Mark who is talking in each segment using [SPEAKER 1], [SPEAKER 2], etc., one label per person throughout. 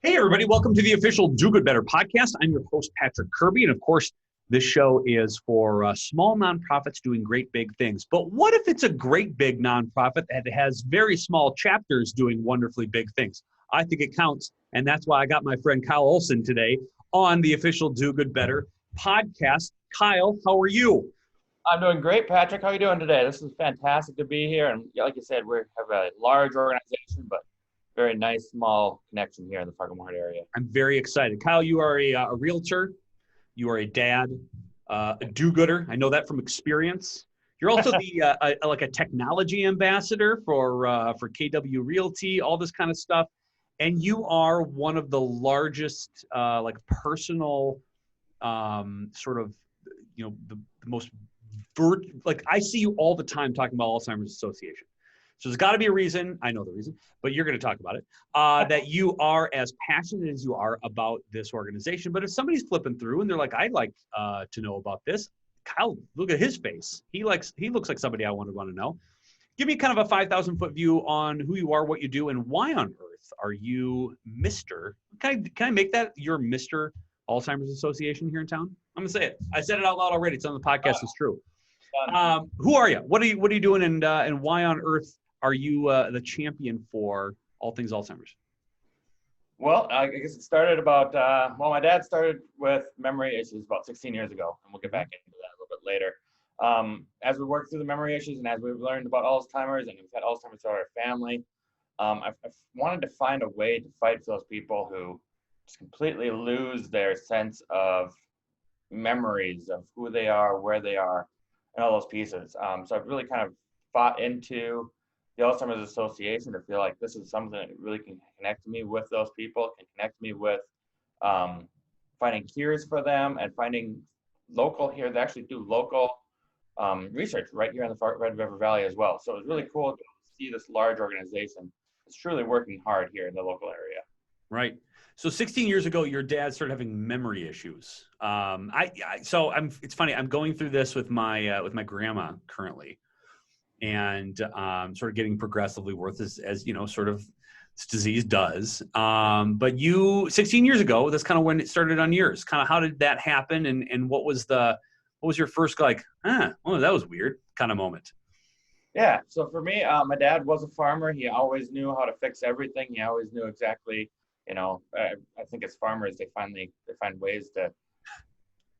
[SPEAKER 1] Hey, everybody. Welcome to the official Do Good Better podcast. I'm your host, Patrick Kirby. And of course, this show is for small nonprofits doing great big things. But what if it's a great big nonprofit that has very small chapters doing wonderfully big things? I think it counts. And that's why I got my friend Kyle Olson today on the official Do Good Better podcast. Kyle, how are you?
[SPEAKER 2] I'm doing great, Patrick. How are you doing today? This is fantastic to be here. And like you said, we have a large organization, but very nice, small connection here in the Fargo-Moorhead area.
[SPEAKER 1] I'm very excited. Kyle, you are a realtor. You are a dad, a do-gooder. I know that from experience. You're also like a technology ambassador for KW Realty, all this kind of stuff. And you are one of the largest personal the most I see you all the time talking about Alzheimer's Association. So there's got to be a reason, I know the reason, but you're going to talk about it, that you are as passionate as you are about this organization. But if somebody's flipping through and they're like, I'd like to know about this, Kyle, look at his face. He looks like somebody I want to know. Give me kind of a 5,000-foot view on who you are, what you do, and why on earth are you Mr. Can I make that your Mr. Alzheimer's Association here in town? I'm going to say it. I said it out loud already. It's on the podcast. It's true. Who are you? What are you doing? And why on earth are you the champion for all things Alzheimer's?
[SPEAKER 2] Well, I guess it started about, my dad started with memory issues about 16 years ago, and we'll get back into that a little bit later. As we worked through the memory issues and as we've learned about Alzheimer's, and we've had Alzheimer's throughout our family, I've wanted to find a way to fight for those people who just completely lose their sense of memories of who they are, where they are, and all those pieces. So I've really kind of fought into the Alzheimer's Association to feel like this is something that really can connect me with those people, can connect me with finding cures for them and finding local here. They actually do local research right here in the Red River Valley as well. So it was really cool to see this large organization. It's truly working hard here in the local area.
[SPEAKER 1] Right. So 16 years ago, your dad started having memory issues. It's funny. I'm going through this with my grandma currently, and sort of getting progressively worse as sort of this disease does. But 16 years ago, that's kind of when it started on yours. Kind of how did that happen, and what was your first that was weird kind of moment?
[SPEAKER 2] Yeah. So for me, my dad was a farmer. He always knew how to fix everything. He always knew exactly. I think as farmers, they find ways to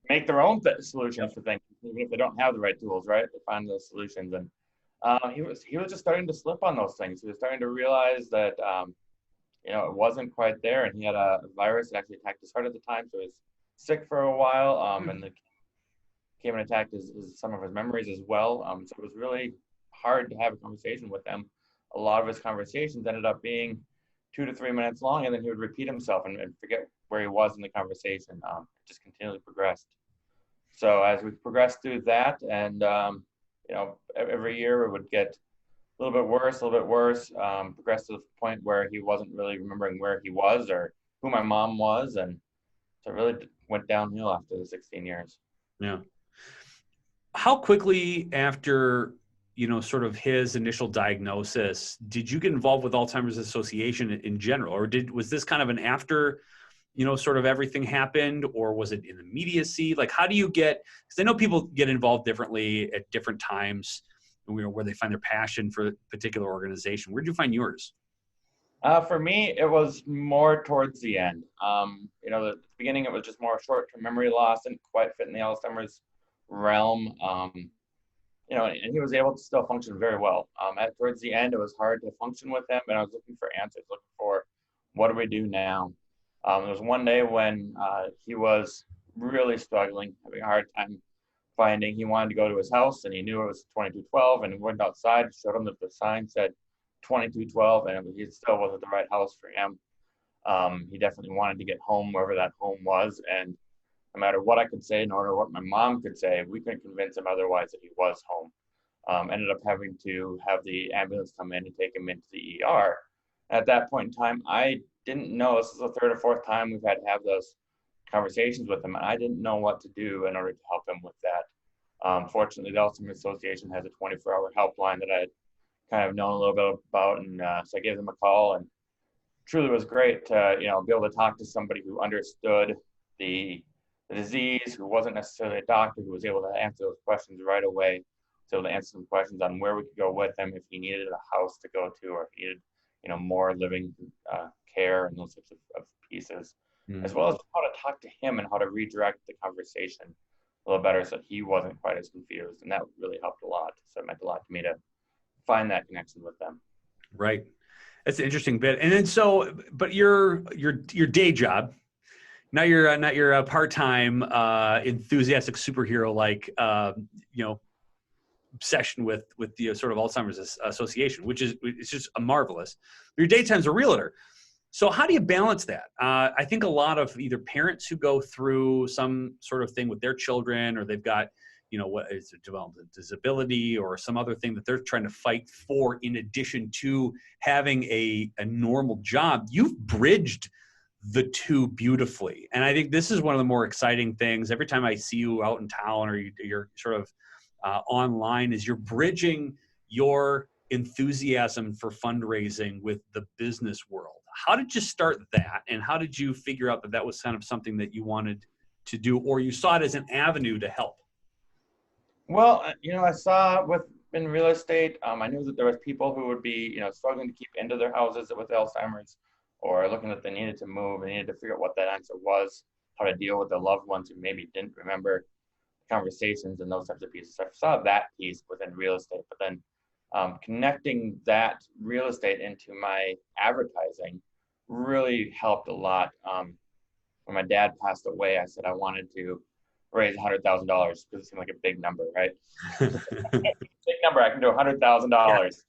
[SPEAKER 2] make their own solutions for things, even if they don't have the right tools, right? They find those solutions. And he was just starting to slip on those things. He was starting to realize that, it wasn't quite there. And he had a virus that actually attacked his heart at the time. So he was sick for a while. And it came and attacked some of his memories as well. So it was really hard to have a conversation with him. A lot of his conversations ended up being 2 to 3 minutes long, and then he would repeat himself and forget where he was in the conversation. Just continually progressed. So as we progressed through that, and every year it would get a little bit worse, progressed to the point where he wasn't really remembering where he was or who my mom was, and so it really went downhill after the 16 years.
[SPEAKER 1] Yeah. How quickly after sort of his initial diagnosis, did you get involved with Alzheimer's Association in general, or was this kind of an after, sort of everything happened, or was it in immediacy? Like, how do you because I know people get involved differently at different times, where they find their passion for a particular organization. Where did you find yours?
[SPEAKER 2] For me, it was more towards the end. The beginning, it was just more short-term memory loss, didn't quite fit in the Alzheimer's realm. And he was able to still function very well. Towards the end, it was hard to function with him, and I was looking for answers, looking for what do we do now? There was one day when he was really struggling, having a hard time finding. He wanted to go to his house, and he knew it was 2212, and he went outside, showed him that the sign said 2212, and it still wasn't the right house for him. He definitely wanted to get home, wherever that home was, and no matter what I could say, no matter what my mom could say, we couldn't convince him otherwise that he was home. Ended up having to have the ambulance come in and take him into the ER. At that point in time, I didn't know, this is the third or fourth time we've had to have those conversations with him, and I didn't know what to do in order to help him with that. Fortunately, the Alzheimer's Association has a 24-hour helpline that I had kind of known a little bit about, and so I gave them a call, and truly was great to, be able to talk to somebody who understood the disease, who wasn't necessarily a doctor, who was able to answer those questions right away, so able to answer some questions on where we could go with him if he needed a house to go to, or if he needed, more living care and those types of pieces, as well as how to talk to him and how to redirect the conversation a little better so that he wasn't quite as confused. And that really helped a lot. So it meant a lot to me to find that connection with them.
[SPEAKER 1] Right. That's an interesting bit. And then but your day job, not your part-time enthusiastic superhero like obsession with the sort of Alzheimer's Association, which is, it's just a marvelous. Your daytime's a realtor. So how do you balance that? I think a lot of either parents who go through some sort of thing with their children, or they've got, what is it, developmental disability or some other thing that they're trying to fight for, in addition to having a normal job. You've bridged the two beautifully. And I think this is one of the more exciting things. Every time I see you out in town, or you're sort of online, is you're bridging your enthusiasm for fundraising with the business world. How did you start that? And how did you figure out that that was kind of something that you wanted to do, or you saw it as an avenue to help?
[SPEAKER 2] Well, I saw in real estate, I knew that there was people who would be, struggling to keep into their houses with Alzheimer's, or looking that they needed to move and needed to figure out what that answer was, how to deal with their loved ones who maybe didn't remember conversations and those types of pieces. So I saw that piece within real estate, but then connecting that real estate into my advertising really helped a lot. When my dad passed away, I said I wanted to raise $100,000 because it seemed like a big number, right? Big number, I can do $100,000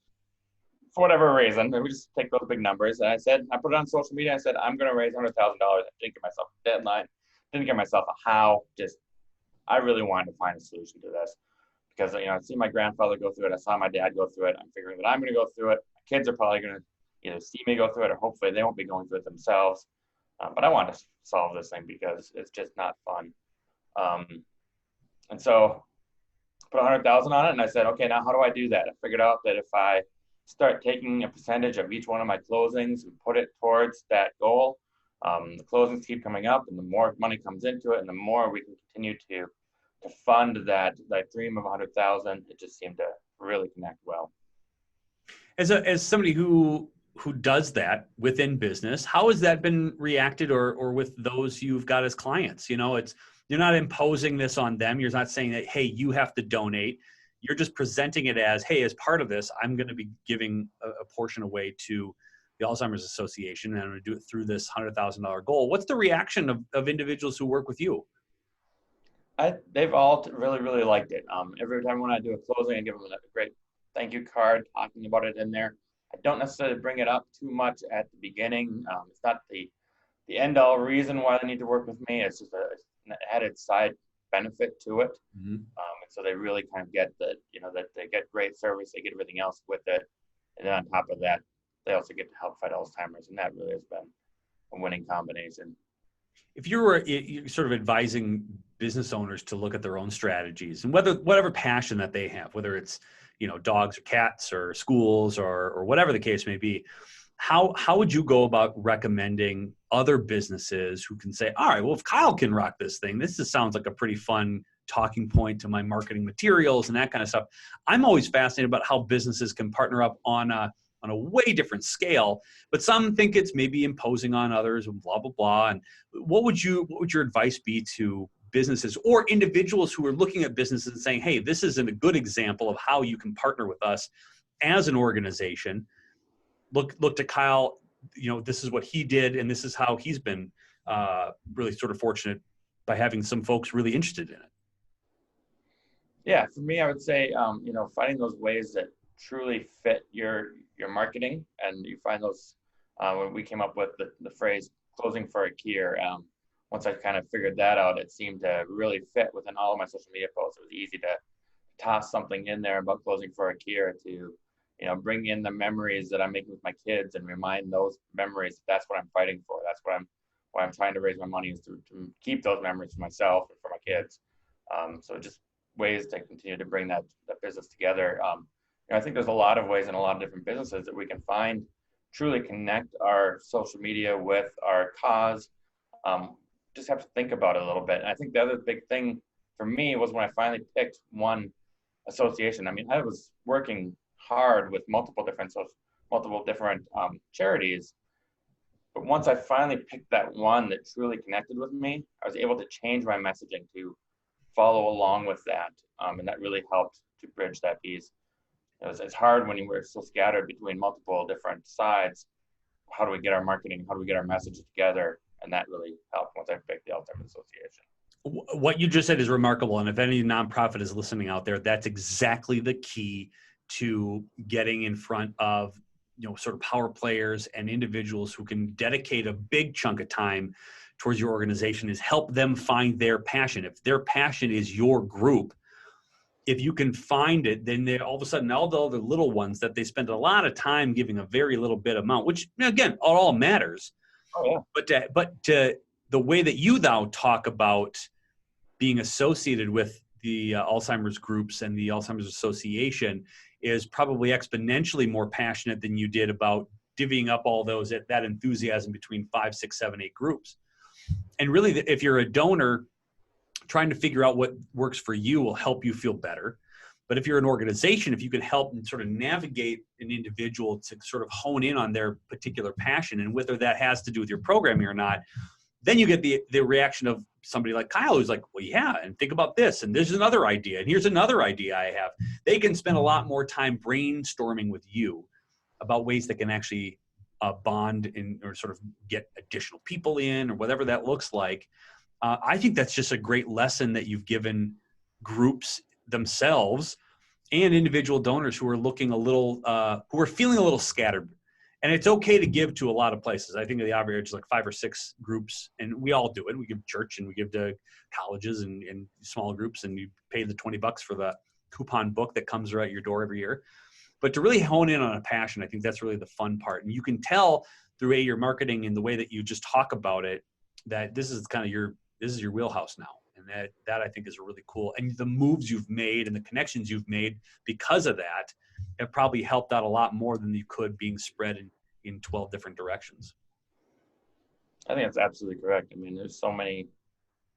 [SPEAKER 2] for whatever reason. We just take those big numbers. And I put it on social media. I said, I'm going to raise $100,000. I didn't give myself a deadline, didn't give myself a how. I really wanted to find a solution to this, because I see my grandfather go through it. I saw my dad go through it. I'm figuring that I'm going to go through it. My kids are probably going to either see me go through it, or hopefully they won't be going through it themselves. But I want to solve this thing because it's just not fun. And so put 100,000 on it, and I said, okay, now how do I do that? I figured out that if I start taking a percentage of each one of my closings and put it towards that goal, the closings keep coming up, and the more money comes into it, and the more we can continue to fund that dream of 100,000. It just seemed to really connect well.
[SPEAKER 1] As somebody who does that within business, how has that been reacted, or with those you've got as clients? You're not imposing this on them. You're not saying that, hey, you have to donate. You're just presenting it as, hey, as part of this, I'm going to be giving a portion away to the Alzheimer's Association, and I'm going to do it through this $100,000 goal. What's the reaction of individuals who work with you?
[SPEAKER 2] They've all really, really liked it. Every time when I do a closing, I give them a great thank you card, talking about it in there. I don't necessarily bring it up too much at the beginning. It's not the end all reason why they need to work with me. It's just an added side benefit to it. And so they really kind of get that, that they get great service, they get everything else with it. And then on top of that, they also get to help fight Alzheimer's. And that really has been a winning combination.
[SPEAKER 1] If you were sort of advising business owners to look at their own strategies, and whatever passion that they have, whether it's, dogs or cats or schools or whatever the case may be, how would you go about recommending other businesses who can say, all right, well, if Kyle can rock this thing, this just sounds like a pretty fun talking point to my marketing materials and that kind of stuff. I'm always fascinated about how businesses can partner up on a way different scale, but some think it's maybe imposing on others and blah, blah, blah. And what would your advice be to businesses or individuals who are looking at businesses and saying, hey, this is a good example of how you can partner with us as an organization? Look to Kyle, this is what he did, and this is how he's been really sort of fortunate by having some folks really interested in it.
[SPEAKER 2] Yeah, for me, I would say, finding those ways that truly fit your marketing, and you find those, when we came up with the phrase closing for a cure, once I kind of figured that out, it seemed to really fit within all of my social media posts. It was easy to toss something in there about closing for a cure to, bring in the memories that I'm making with my kids and remind those memories that's what I'm fighting for. That's why I'm trying to raise my money, is to keep those memories for myself and for my kids. So just ways to continue to bring that business together. I think there's a lot of ways in a lot of different businesses that we can find truly connect our social media with our cause, just have to think about it a little bit. And I think the other big thing for me was when I finally picked one association. I mean, I was working hard with multiple different charities, but once I finally picked that one that truly connected with me, I was able to change my messaging to follow along with that, and that really helped to bridge that piece. It's hard when you were so scattered between multiple different sides. How do we get our marketing? How do we get our messages together? And that really helped once I picked the Alzheimer's Association.
[SPEAKER 1] What you just said is remarkable. And if any nonprofit is listening out there, that's exactly the key to getting in front of, sort of power players and individuals who can dedicate a big chunk of time towards your organization, is help them find their passion. If their passion is your group, if you can find it, then they all of a sudden, all the other little ones that they spend a lot of time giving a very little bit amount, which again, all matters.
[SPEAKER 2] Oh, yeah.
[SPEAKER 1] But the way that you now talk about being associated with the Alzheimer's groups and the Alzheimer's Association is probably exponentially more passionate than you did about divvying up all that enthusiasm between 5, 6, 7, 8 groups. And really, if you're a donor, trying to figure out what works for you will help you feel better. But if you're an organization, if you can help and sort of navigate an individual to sort of hone in on their particular passion, and whether that has to do with your programming or not, then you get the reaction of somebody like Kyle, who's like, well, yeah, and think about this, and there's another idea, and here's another idea I have. They can spend a lot more time brainstorming with you about ways that can actually bond or sort of get additional people in, or whatever that looks like. I think that's just a great lesson that you've given groups themselves and individual donors who are looking who are feeling a little scattered. And it's okay to give to a lot of places. I think the average is like 5 or 6 groups, and we all do it. We give church, and we give to colleges and small groups, and you pay the $20 for the coupon book that comes right at your door every year. But to really hone in on a passion, I think that's really the fun part. And you can tell through your marketing and the way that you just talk about it, that this is kind of your wheelhouse now. And that I think is really cool. And the moves you've made and the connections you've made because of that have probably helped out a lot more than you could being spread in 12 different directions.
[SPEAKER 2] I think that's absolutely correct. I mean, there's so many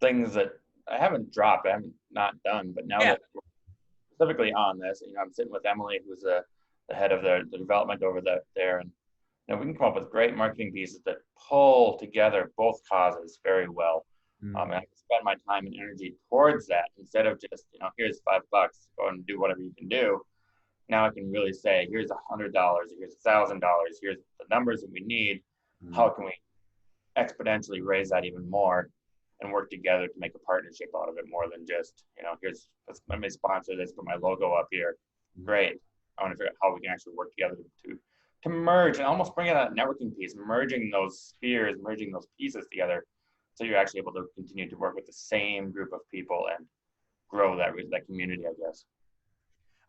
[SPEAKER 2] things that I haven't dropped, I haven't not done, but now that we're specifically on this, I'm sitting with Emily, who's the head of the development over there, and we can come up with great marketing pieces that pull together both causes very well. And I can spend my time and energy towards that instead of just, here's $5, go and do whatever you can do. Now I can really say, here's $100, here's $1,000, here's the numbers that we need. How can we exponentially raise that even more and work together to make a partnership out of it more than just, let me sponsor this, put my logo up here. Great. I want to figure out how we can actually work together to merge and almost bring in that networking piece, merging those spheres, merging those pieces together. So you're actually able to continue to work with the same group of people and grow that community, I guess.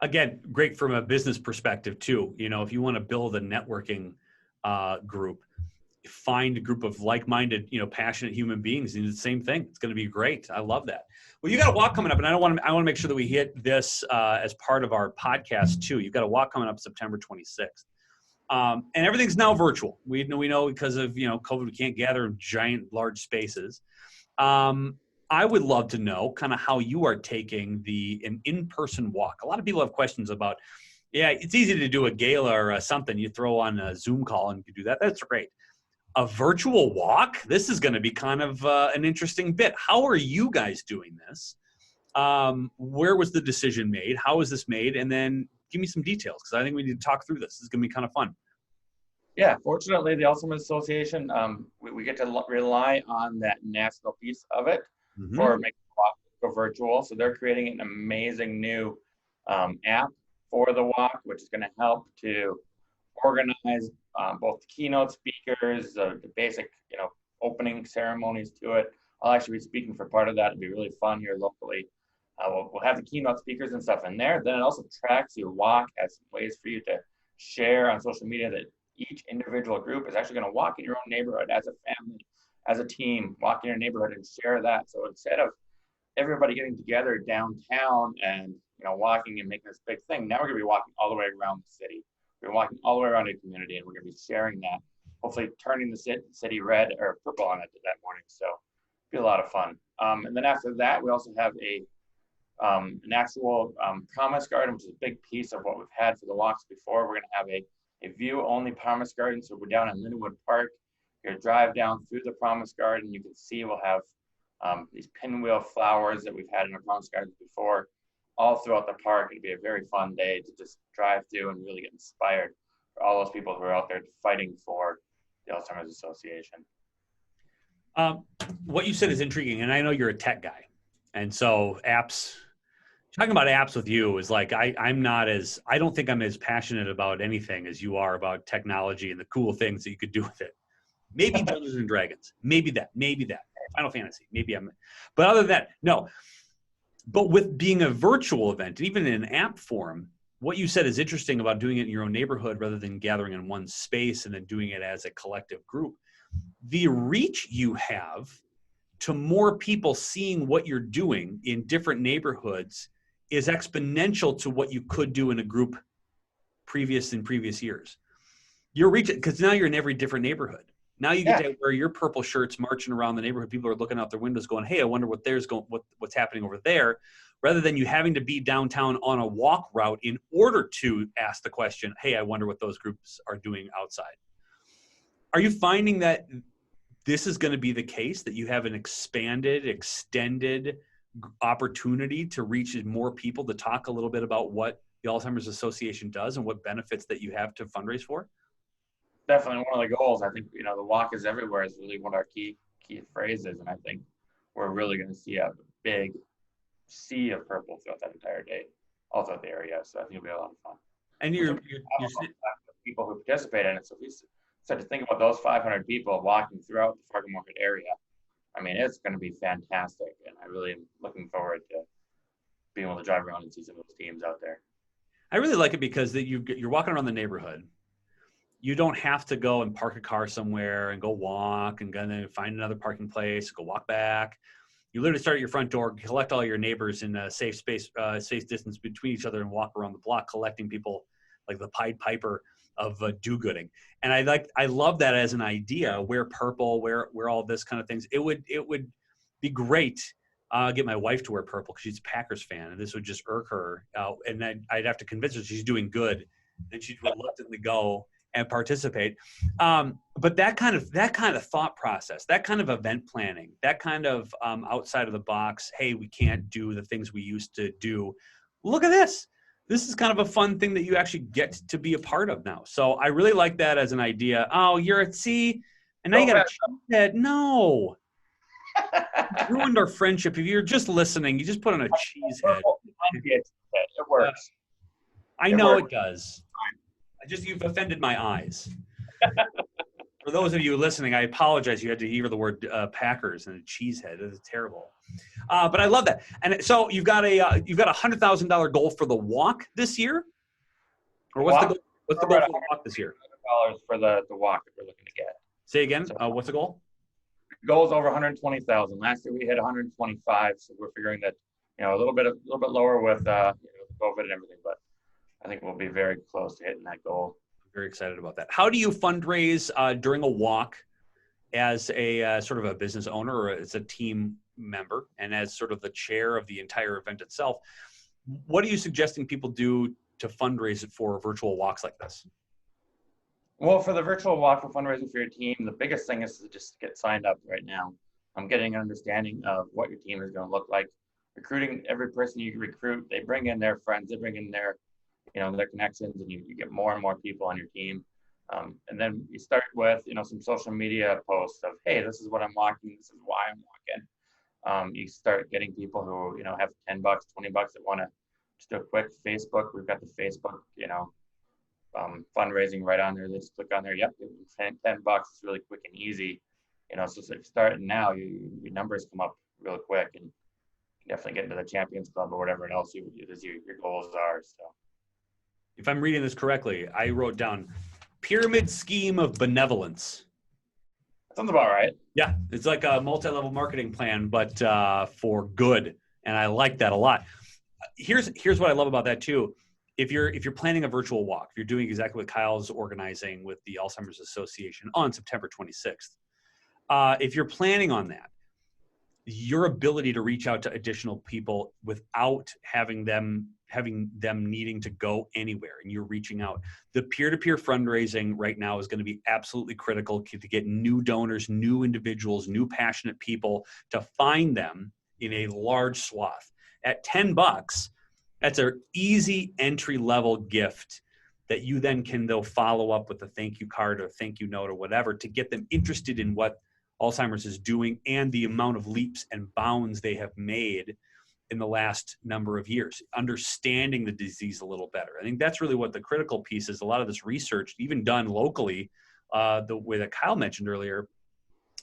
[SPEAKER 2] Again,
[SPEAKER 1] great from a business perspective too. If you want to build a networking group, find a group of like-minded, passionate human beings and do the same thing. It's going to be great. I love that. Well, you got a walk coming up, and I want to make sure that we hit this as part of our podcast too. You've got a walk coming up September 26th. And everything's now virtual. We know because of, COVID, we can't gather in giant, large spaces. I would love to know kind of how you are taking an in-person walk. A lot of people have questions about, it's easy to do a gala or something. You throw on a Zoom call and you do that. That's great. A virtual walk? This is going to be kind of an interesting bit. How are you guys doing this? Where was the decision made? How was this made? And then give me some details, because I think we need to talk through this. This is going to be kind of fun. Yeah, fortunately, the Alzheimer's Association, we get to rely on that national piece of it for making the walk go virtual. So they're creating an amazing new app for the walk, which is going to help to organize both the keynote speakers, the basic, opening ceremonies to it. I'll actually be speaking for part of that. It'll be really fun here locally. We'll have the keynote speakers and stuff in there. Then it also tracks your walk, has some ways for you to share on social media that each individual group is actually going to walk in your own neighborhood as a family, as a team, walk in your neighborhood and share that. So instead of everybody getting together downtown and walking and making this big thing, now we're going to be walking all the way around the city,
[SPEAKER 2] We're walking all the way around the community, and we're going to be sharing that, hopefully turning the city red or purple on it that morning. So it'll be a lot of fun. And then after that, we also have an actual promise garden, which is a big piece of what we've had for the walks before. We're going to have a view-only promise garden. So we're down in Lindenwood Park. You're going to drive down through the promise garden. You can see we'll have these pinwheel flowers that we've had in our promise gardens before, all throughout the park. It'll be a very fun day to just drive through and really get inspired for all those people who are out there fighting for the Alzheimer's Association.
[SPEAKER 1] What you said is intriguing, and I know you're a tech guy, and so apps. Talking about apps with you is like I don't think I'm as passionate about anything as you are about technology and the cool things that you could do with it. Maybe Dungeons and Dragons, maybe that, Final Fantasy, but other than that, no. But with being a virtual event, even in an app form, what you said is interesting about doing it in your own neighborhood rather than gathering in one space and then doing it as a collective group. The reach you have to more people seeing what you're doing in different neighborhoods is exponential to what you could do in a group in previous years. You're reaching, because now you're in every different neighborhood. Now you get to wear your purple shirts marching around the neighborhood. People are looking out their windows going, hey, I wonder what's happening over there, rather than you having to be downtown on a walk route in order to ask the question, hey, I wonder what those groups are doing outside. Are you finding that this is going to be the case, that you have an extended opportunity to reach more people, to talk a little bit about what the Alzheimer's Association does and what benefits that you have to fundraise for?
[SPEAKER 2] Definitely one of the goals. I think, the walk is everywhere is really one of our key phrases. And I think we're really going to see a big sea of purple throughout that entire day, all throughout the area. So I think it'll be a lot of fun.
[SPEAKER 1] And you're
[SPEAKER 2] people who participate in it. So if we start to think about those 500 people walking throughout the Fargo market area, I mean, it's going to be fantastic. And I really am looking forward to being able to drive around and see some of those teams out there.
[SPEAKER 1] I really like it because you're walking around the neighborhood. You don't have to go and park a car somewhere and go walk and then find another parking place, go walk back. You literally start at your front door, collect all your neighbors in a safe space, safe distance between each other, and walk around the block collecting people like the Pied Piper of do-gooding. And I love that as an idea. Wear purple, wear all this kind of things. It would be great. Get my wife to wear purple because she's a Packers fan, and this would just irk her. And then I'd have to convince her she's doing good, and she'd reluctantly go and participate. But that kind of thought process, that kind of event planning, that kind of outside of the box, hey, we can't do the things we used to do. Look at this. This is kind of a fun thing that you actually get to be a part of now. So I really like that as an idea. Oh, you're at sea, and now you got a cheese head. No. Ruined our friendship. If you're just listening, you just put on a cheese head.
[SPEAKER 2] It works.
[SPEAKER 1] I know it does. You've offended my eyes. For those of you listening, I apologize. You had to hear the word Packers and a cheesehead. It is terrible. But I love that. And so you've got $100,000 goal for the walk this year, or what's the goal for the walk this year?
[SPEAKER 2] $100 for the walk that we're looking to get.
[SPEAKER 1] Say again. What's the goal?
[SPEAKER 2] The goal is over 120,000. Last year we hit 125, so we're figuring that a little bit lower with COVID and everything, but I think we'll be very close to hitting that goal.
[SPEAKER 1] I'm very excited about that. How do you fundraise during a walk as a sort of a business owner or as a team member and as sort of the chair of the entire event itself? What are you suggesting people do to fundraise for virtual walks like this?
[SPEAKER 2] Well, for the virtual walk for fundraising for your team, the biggest thing is to just get signed up right now. I'm getting an understanding of what your team is going to look like. Recruiting every person you recruit, they bring in their friends, they bring in their connections, and you get more and more people on your team. And then you start with, some social media posts of, hey, this is what I'm walking, this is why I'm walking. You start getting people who, have $10, $20 that want to just do a quick Facebook. We've got the Facebook, fundraising right on there. They just click on there. Yep, $10. It's really quick and easy. So if you start now, your numbers come up real quick, and you can definitely get into the Champions Club or whatever else your goals are. So,
[SPEAKER 1] if I'm reading this correctly, I wrote down pyramid scheme of benevolence.
[SPEAKER 2] That sounds about right.
[SPEAKER 1] Yeah, it's like a multi-level marketing plan, but for good, and I like that a lot. Here's what I love about that too. if you're planning a virtual walk, if you're doing exactly what Kyle's organizing with the Alzheimer's Association on September 26th, if you're planning on that, your ability to reach out to additional people without having them needing to go anywhere, and you're reaching out. The peer-to-peer fundraising right now is going to be absolutely critical to get new donors, new individuals, new passionate people, to find them in a large swath. At $10, that's an easy entry-level gift that you then can, they'll follow up with a thank you card or thank you note or whatever to get them interested in what Alzheimer's is doing and the amount of leaps and bounds they have made in the last number of years, understanding the disease a little better. I think that's really what the critical piece is. A lot of this research, even done locally, the way that Kyle mentioned earlier,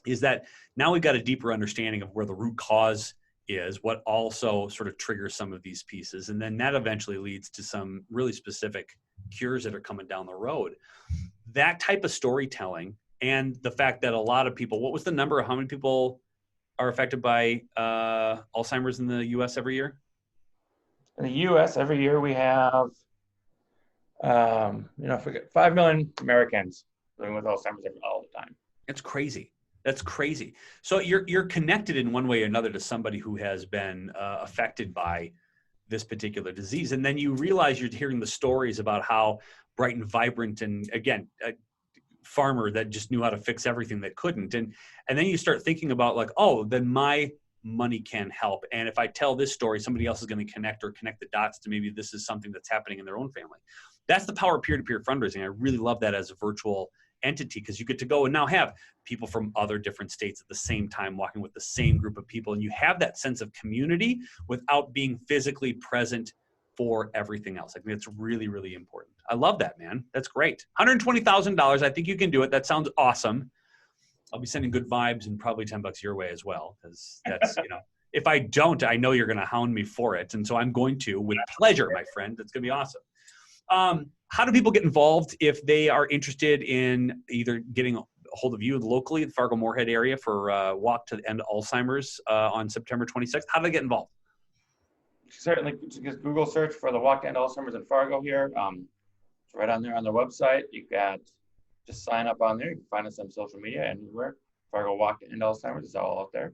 [SPEAKER 1] is that now we've got a deeper understanding of where the root cause is, what also sort of triggers some of these pieces. And then that eventually leads to some really specific cures that are coming down the road. That type of storytelling, and the fact that a lot of people, what was the number of how many people are affected by Alzheimer's in the U.S. every year?
[SPEAKER 2] In the U.S. every year we have, 5 million Americans living with Alzheimer's all the time.
[SPEAKER 1] It's crazy. That's crazy. So you're connected in one way or another to somebody who has been affected by this particular disease. And then you realize you're hearing the stories about how bright and vibrant, and again, farmer that just knew how to fix everything that couldn't. And then you start thinking about like, oh, then my money can help. And if I tell this story, somebody else is going to connect the dots to maybe this is something that's happening in their own family. That's the power of peer-to-peer fundraising. I really love that as a virtual entity, because you get to go and now have people from other different states at the same time walking with the same group of people. And you have that sense of community without being physically present for everything else. I think it's really, really important. I love that, man. That's great. $120,000. I think you can do it. That sounds awesome. I'll be sending good vibes and probably $10 your way as well. Because that's, if I don't, I know you're going to hound me for it. And so I'm going to, with pleasure, my friend. That's going to be awesome. How do people get involved if they are interested in either getting a hold of you locally in the Fargo-Moorhead area for Walk to End Alzheimer's on September 26th? How do they get involved?
[SPEAKER 2] Certainly, just Google search for the Walk to End Alzheimer's in Fargo here. It's right on there on their website. You got just sign up on there. You can find us on social media anywhere. Fargo Walk to End Alzheimer's is all out there.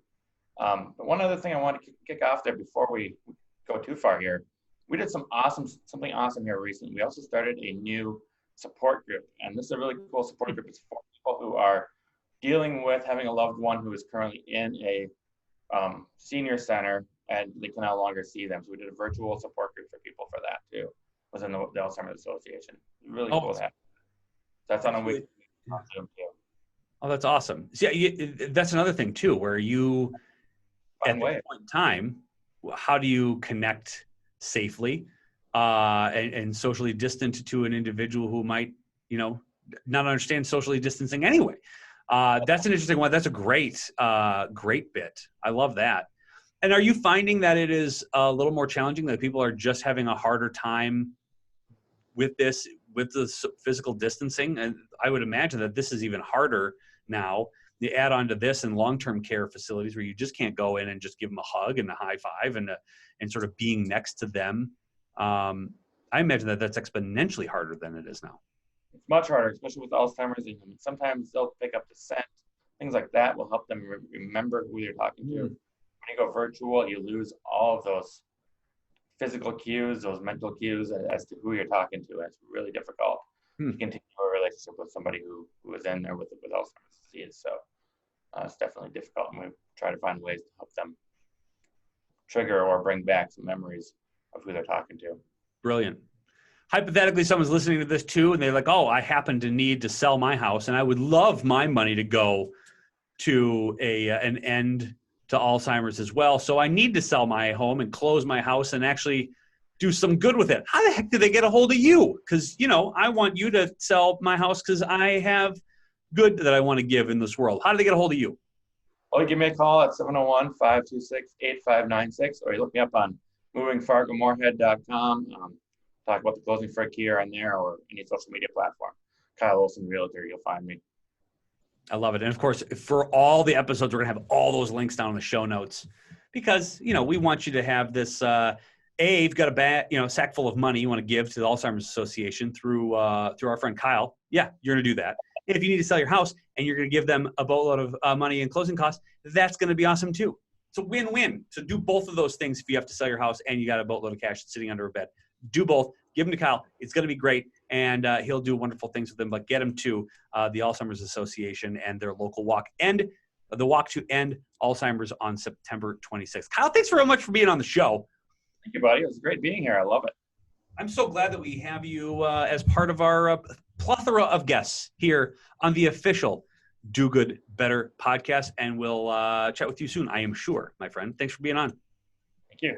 [SPEAKER 2] But one other thing I want to kick off there before we go too far here, we did something awesome here recently. We also started a new support group, and this is a really cool support group. It's for people who are dealing with having a loved one who is currently in a senior center and they can no longer see them. So we did a virtual support group for people for that too. It was in the Alzheimer's Association. Really cool to have. That's on a week on Zoom too.
[SPEAKER 1] Oh, that's awesome. So, yeah, that's another thing too, where you, at this point in time, how do you connect safely and socially distant to an individual who might, not understand socially distancing anyway? That's an interesting one. That's a great bit. I love that. And are you finding that it is a little more challenging, that people are just having a harder time with this, with the physical distancing? And I would imagine that this is even harder now. You add on to this in long-term care facilities where you just can't go in and just give them a hug and a high five and sort of being next to them. I imagine that that's exponentially harder than it is now.
[SPEAKER 2] It's much harder, especially with Alzheimer's. Sometimes they'll pick up the scent. Things like that will help them remember who you're talking to. Mm-hmm. When you go virtual, you lose all of those physical cues, those mental cues as to who you're talking to. And it's really difficult to continue a relationship with somebody who is in there with Alzheimer's disease. So it's definitely difficult, and we try to find ways to help them trigger or bring back some memories of who they're talking to. Brilliant.
[SPEAKER 1] Hypothetically, someone's listening to this too, and they're like, oh, I happen to need to sell my house, and I would love my money to go to an end to Alzheimer's as well. So I need to sell my home and close my house and actually do some good with it. How the heck do they get a hold of you? Because, I want you to sell my house because I have good that I want to give in this world. How do they get a hold of you?
[SPEAKER 2] Well, you give me a call at 701-526-8596, or you look me up on movingfargomoorhead.com. Talk about the closing for a key on there, or any social media platform. Kyle Olson, realtor, you'll find me.
[SPEAKER 1] I love it. And of course, for all the episodes, we're going to have all those links down in the show notes because, we want you to have this you've got a sack full of money you want to give to the Alzheimer's Association through our friend Kyle. Yeah, you're going to do that. And if you need to sell your house and you're going to give them a boatload of money and closing costs, that's going to be awesome too. It's a win-win. So do both of those things if you have to sell your house and you got a boatload of cash sitting under a bed. Do both. Give them to Kyle. It's going to be great, and he'll do wonderful things with them. But get them to the Alzheimer's Association and their local walk. The walk to end Alzheimer's on September 26th. Kyle, thanks very much for being on the show.
[SPEAKER 2] Thank you, buddy. It was great being here. I love it.
[SPEAKER 1] I'm so glad that we have you as part of our plethora of guests here on the official Do Good Better podcast. And we'll chat with you soon, I am sure, my friend. Thanks for being on.
[SPEAKER 2] Thank you.